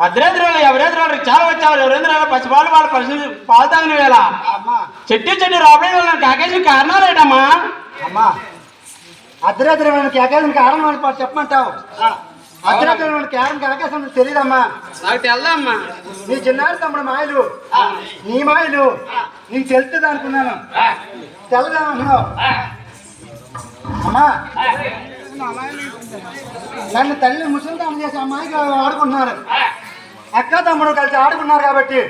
భద్రేంద్రాలు ఎవరేంద్రాలు చాలా వచ్చారు ఎవరేంద్రాలు పసిపాలు వాళ్ళు పాలు తాగిన వేళ చెట్టు రాబడి కాకేసి కారణాలు ఏంటమ్మా? అమ్మా అర్ధరాత్రి కేకేసిన కారణం చెప్పమంటావు? అర్ధరాత్రి కేకేసం తెలియదమ్మా. నాకు తెల్లమ్మా. నీ చిన్నాడు తమ్ముడు మాయలు నీ మాయలు నీకు తెలుస్తుంది అనుకున్నాను. తెల్లదామంటున్నావు అమ్మా. నన్ను తల్లి ముసలిదానం చేసి అమ్మాయికి ఆడుకుంటున్నారు. అక్క తమ్ముడు కలిసి ఆడుకున్నారు కాబట్టి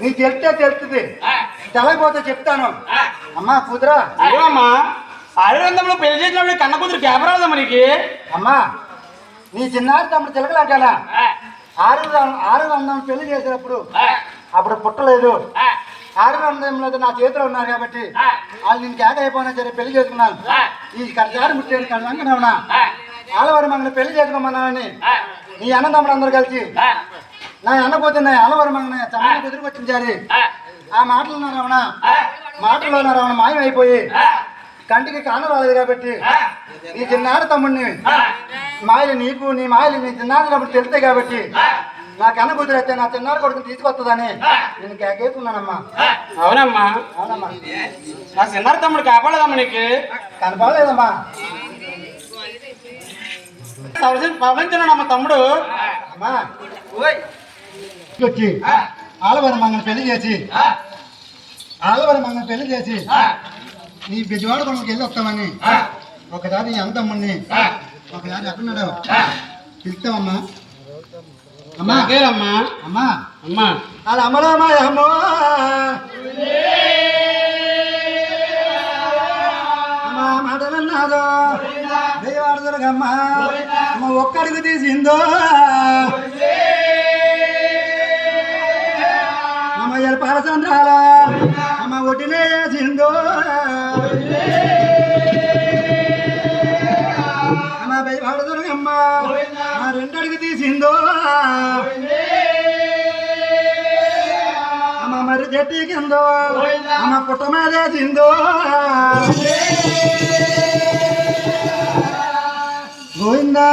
నీకు తెలిస్తే తెలుస్తుంది. తెలకపోతే చెప్తాను. అమ్మా కూతురా అమ్మా ఆయుర్వేదంలో పెళ్లి చేసినప్పుడు కన్న కూతురు కేపరాదా మనకి? అమ్మా నీ చిన్నారి తమ్ముడు చిలకలాంటానా? ఆరు వందం పెళ్లి చేసినప్పుడు అప్పుడు పుట్టలేదు. 600 నా చేతిలో ఉన్నారు కాబట్టి వాళ్ళు నేను కేక అయిపోయినా సరే పెళ్లి చేసుకున్నాను. ఈ కడసారి ముట్టేది కన్నా ఆలవారి మంగళ పెళ్లి చేసుకోమన్నానని నీ అన్న తమ్ముడు అందరూ కలిసి నా అన్న పోతే నా ఆలవారి మంగళ చమ్మని కుదిరికొచ్చించారు. ఆ మాటలు మాటల్లో రమణ మాయం అయిపోయి కంటికి కాన రాలేదు కాబట్టి నీ చిన్నాడు తమ్ముడిని మాయలు నీకు నీ మాయలు నీ చిన్నాడు తమ్ముడు తెలుస్తాయి కాబట్టి నా కన్న కుదిరైతే నా చిన్నాడు కొడుకుని తీసుకొస్తుందని నేను కేకేసుకున్నానమ్మా. అవునమ్మా. అవునమ్మా. నా చిన్నాడు తమ్ముడు కాపాడదమ్మా నీకు? కనపడలేదమ్మా. పవలించున్నాడమ్మా తమ్ముడు. అమ్మా వచ్చి ఆలవరం మంగళ పెళ్లి చేసి నీ బిజవాడ కొడుకు వెళ్ళి వస్తామని ఒకసారి నీ అంతమ్ముడిని ఒకసారి ఎక్కడున్నాడు పిలుస్తామమ్మా. అమ్మా అమ్మా అమ్మా అమ్మా అది అమ్మలో అమ్మా అమ్మో అమ్మా మాట విన్నాదో దేవాడు దొరకమ్మ అమ్మ ఒక్కడికి తీసిందో అమ్మ పాలచంద్రాల అమ్మ ఒడ్డినే వేసిందో అమ్మ దేవాడు దొరకమ్మ రెండడికి తీసిందో అమ్మ మరి చెట్టు కిందో అమ్మ పుట్ట మీదేసిందో గోవిందా.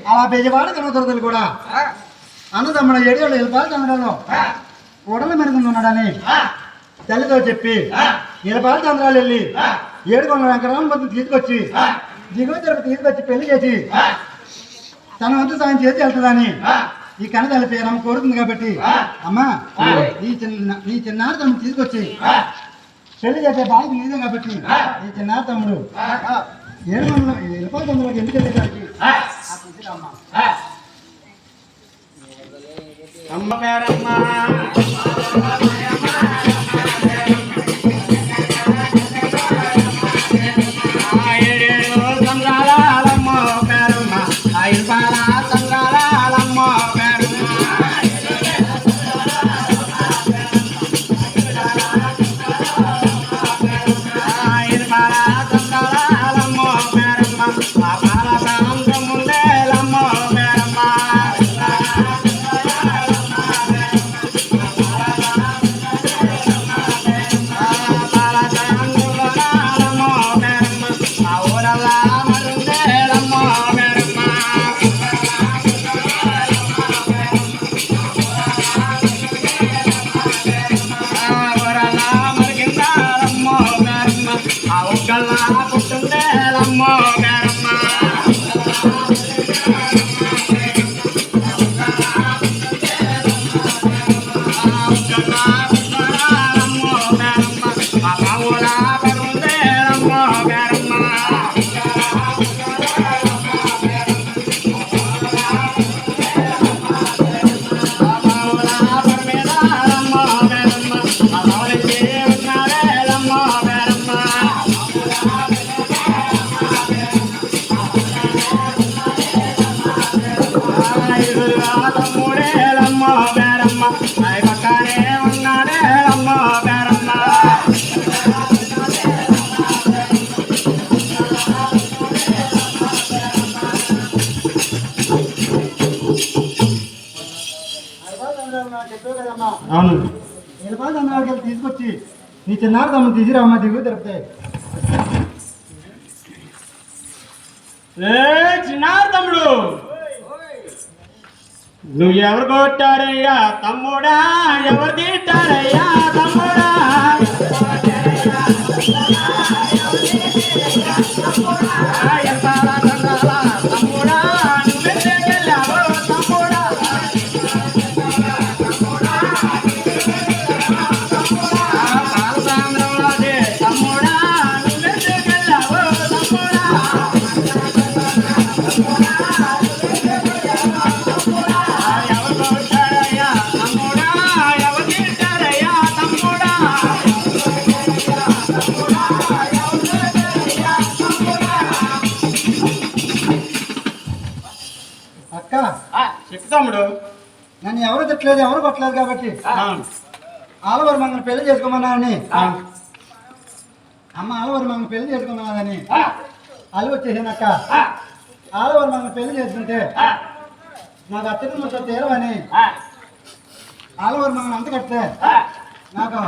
అలా బెజవాడ కనదొరదలు కూడా అన్నదమ్ముడు 7 ఏళ్ళు ఇలపాల చంద్రాలు కూడల మెరుగుంది ఉన్నాడని తల్లితో చెప్పి ఇలపాల చంద్రాలు వెళ్ళి 7 వెంకటరామ బతుకు తీసుకొచ్చి దిగువ తరపు తీసుకొచ్చి పెళ్లి చేసి తన వంతు సాయం చేసి వెళ్తుందని ఈ కన్నతల్లి పేరమ్మ కోరుతుంది కాబట్టి అమ్మా ఈ చిన్నారి తమ్ముడు తీసుకొచ్చి పెళ్లి చేసే బాధ్యత నీదే కాబట్టి ఈ చిన్నారి తమ్ముడు 7 ఇలపాల చంద్రాలకు ఎందుకు వెళ్ళేసరికి అమ్మ పేరమ్మ అవును ఎలపాలు చంద్రాలకి తీసుకొచ్చి నీ చిన్నారు తమ్ముడు తీసిరామ్మా దిగు దొరుకుతాయి. చిన్నారు తమ్ముడు నువ్వు ఎవరు కొట్టారయ్యా తమ్ముడా, ఎవరు తిట్టారయ్యా తమ్ముడా, తమ్ముడా నువ్వెళ్ళావు తమ్ముడా, పాలసాంద్రంలోనే తమ్ముడా నువ్వెళ్ళావు తమ్ముడా, అక్క చెప్పు తమ్ముడు. నన్ను ఎవరు తిట్టలేదు, ఎవరు కొట్టలేదు కాబట్టి ఆలవారు మంగళ పెళ్లి చేసుకోమన్నానని అమ్మ ఆలవారు మంగళ పెళ్లి చేసుకోమన్నదని అల్లు వచ్చేసాను అక్క. ఆలవారు మంగళ పెళ్లి చేసుకుంటే నాకు అత్తడి ముట్ట తీరవని ఆలవారు మంగళ అంత కడితే నాకు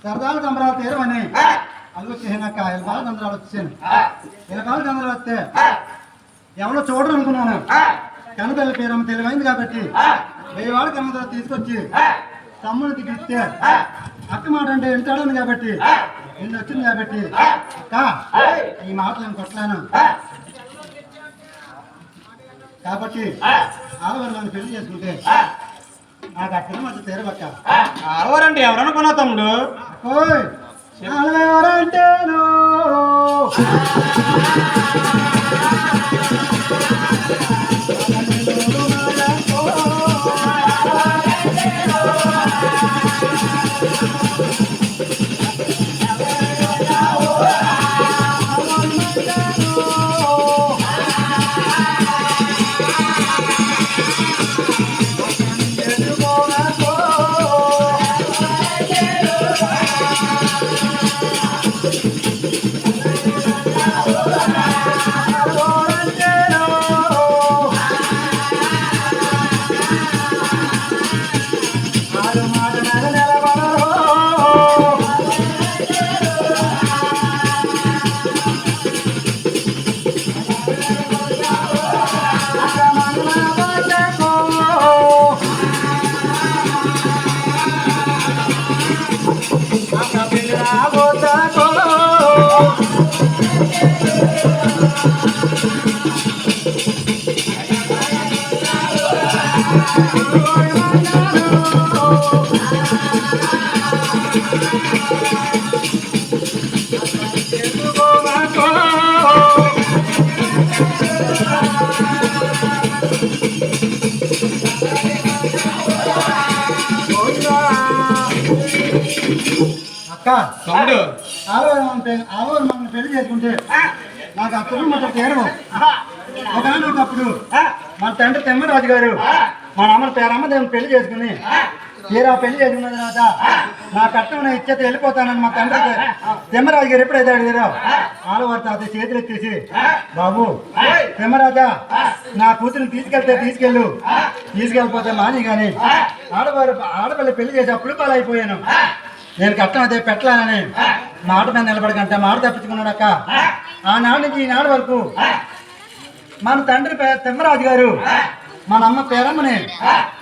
సరదాలు సంబరాలు తీరవని అల్లు వచ్చేసాను అక్క. ఇలకాల చంద్రాలు వచ్చేసాను. ఇలకాల చంద్రాలు వస్తే ఎవరో చూడరు అనుకున్నాను. కనబెల్ల పేరమ్మ తెలివైంది కాబట్టి 1000 వాడు కన్న తీసుకొచ్చి తమ్ముడికి ఇస్తే అక్క మాట అంటే వెళ్తాడని కాబట్టి నిన్ను వచ్చింది కాబట్టి అక్క ఈ మాటలు నేను కొట్టలేను కాబట్టి ఆడవారు నన్ను పెళ్లి చేసుకుంటే నాకు అక్కడ మాట తీరవక్క. ఆడవారంటే ఎవరనుకున్నా తమ్ముడు? ఆడవారంటేను అక్క తమ్ముడు ఆలవారు మనం పెళ్లి చేసుకుంటే నాకు అప్పుడు మొదటి తీరవు. ఒకనొకప్పుడు మన తండ్రి తెమ్మరాజు గారు మన అమ్మ పేరమ్మ దేవుని పెళ్లి చేసుకుని తీరా పెళ్లి చేసుకున్న తర్వాత నా కట్టం ఇచ్చేత వెళ్ళిపోతానని మా తండ్రికి తెమ్మరాజు గారు ఎప్పుడైతే అడిగారో ఆలవారి తాత చేతులు ఎత్తేసి బాబు తెమ్మరాజా నా కూతురిని తీసుకెళ్ళిపోతే మాని కానీ ఆడపిల్ల పెళ్లి చేసి అప్పుడు పాలైపోయాను. నేను కట్టం అదే పెట్టలేనని మాట మీద నిలబడకంటే మాట తప్పించుకున్నాడక్క. ఆనాడు నుంచి ఈనాడు వరకు మన తండ్రి తెమ్మరాజు గారు మన అమ్మ పేరమ్మని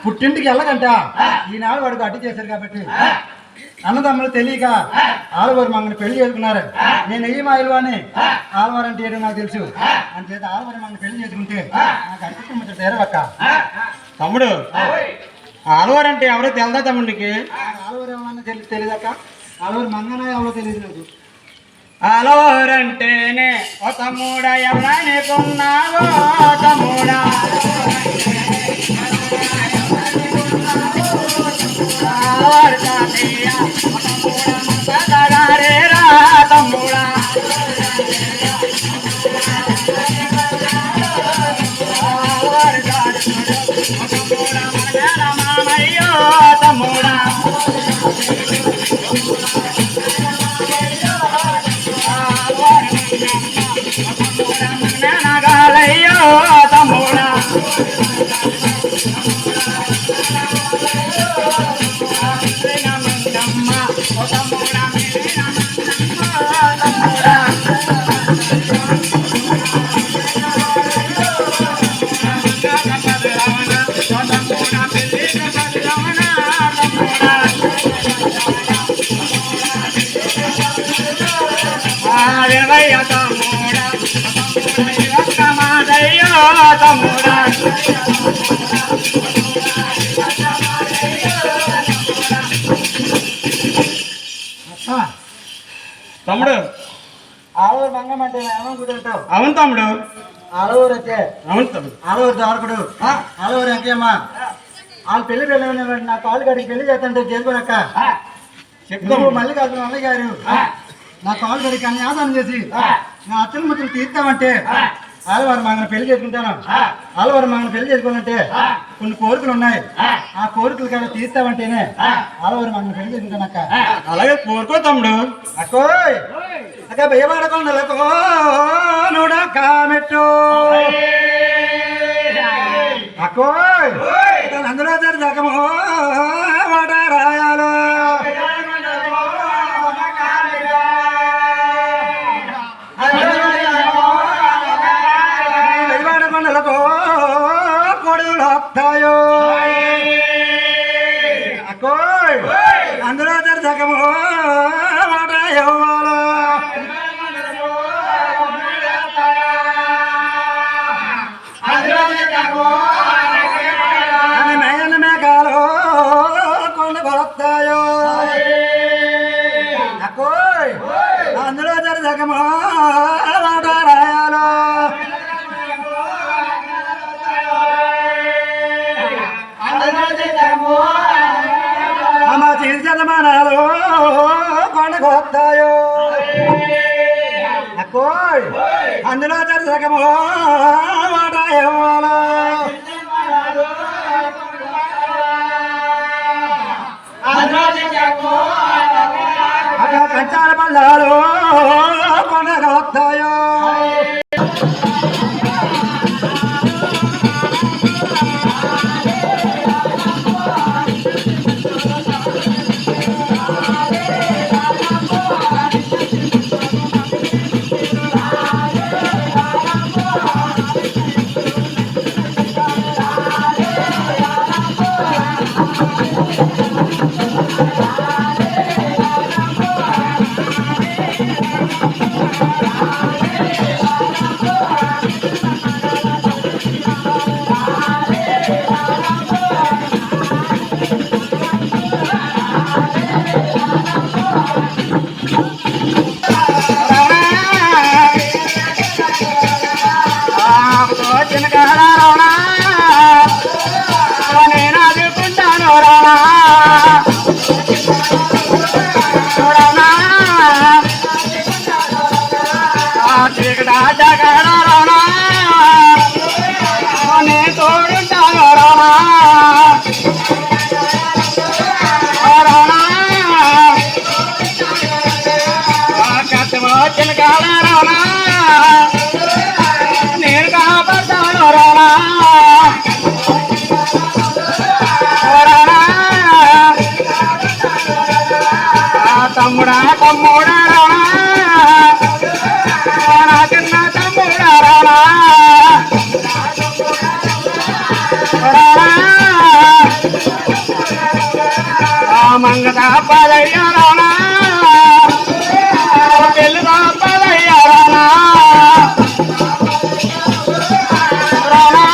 పుట్టింటికి వెళ్ళకంట ఈనాడు వాడికి అడ్డు చేశారు కాబట్టి అన్నదమ్ములు తెలియక ఆలవారు మంగని పెళ్లి చేసుకున్నారు. నేను ఏ మాయలు అని ఆలవారు అంటే ఏదో నాకు తెలుసు అని చేత ఆలవారు మంగని పెళ్లి చేసుకుంటే నాకు అడ్డు తీరవక్క. తమ్ముడు ఆలవారు అంటే ఎవరో తెలదా తమ్ముడికి? ఆలవారు ఏమన్నా తెలియదక్క. ఆలవారు మంగన ఎవరో తెలియదు నాకు. ఆలవారు అంటేనే ఓ తమ్ముడా ఎవరా నీకున్నావో తమ్ముడా, ఆలవారు తాతయ్య తమ్ముడా రా తమ్ముడా, మామయ్యో తమ్ముడా, నగాలయ్యో తమ్ముడా, వినవయ్య తమ్ముడా మాదయ్యో తమ్ముడా, తమ్ముడు ఆలవారు మంగం అంటే ఏమనుకుంటావు? అవును తమ్ముడు, ఆలవారు అయితే అవును తమ్ముడు, ఆలవారు దారకుడు. ఆలవారు ఎంకేమ్మా వాళ్ళు పెళ్లి వెళ్ళిన నా కాలు గడికి పెళ్లి చేస్తుంటే చేసుకోనక్క. నువ్వు మళ్ళీ కాదు అన్నయ్య గారు నా కాలు గడికి అన్ని ఆదానం చేసి నా అత్తల ముచ్చలు తీర్తామంటే ఆలవారు మంగన పెళ్లి చేసుకుంటాను. ఆలవారు మంగన పెళ్లి చేసుకోవాలంటే కొన్ని కోరికలు ఉన్నాయి. ఆ కోరికలు కానీ తీర్తామంటేనే ఆలవారు మంగన పెళ్లి చేసుకుంటానక్క. అలాగే కోరుకో తమ్ముడు. అక్కోయ్ అక్క భయపడకుండా నూడ కామెట్టు అక్కోయ్ అందులో జగమో వాట రాయాలో భయపడకుండలతో కొడులు వస్తాయో అక్కోయ్ అందులో జగమో వాట ఇవ్వాలో మేన మేఘాలు కొండ కొడతాయో అక్కోయ్ అందులో జగమో వాట రాయాలో అమ్మ చిరుజనమానాలు కొండ కొడతాయో అక్కోయ్ అందులో జగమో వాట ఇవ్వాలో కంచాల పల్లాలు కొండగా వస్తాయో నేను కాపాడుతాను రానా తమ్ముడా తమ్ముడా రానా చిన్న తమ్ముడా రానా మంగ పదయ్య రానా పెళ్ళి పదయ్య రానా రానా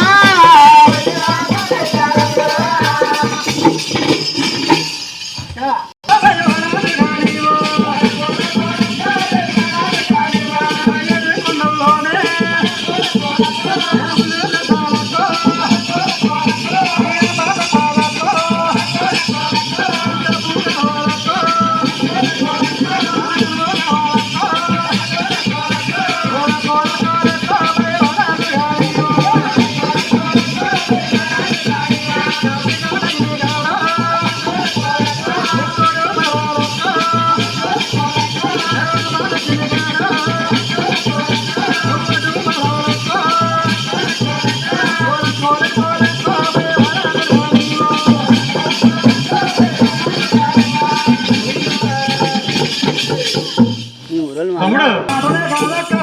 కాదక్క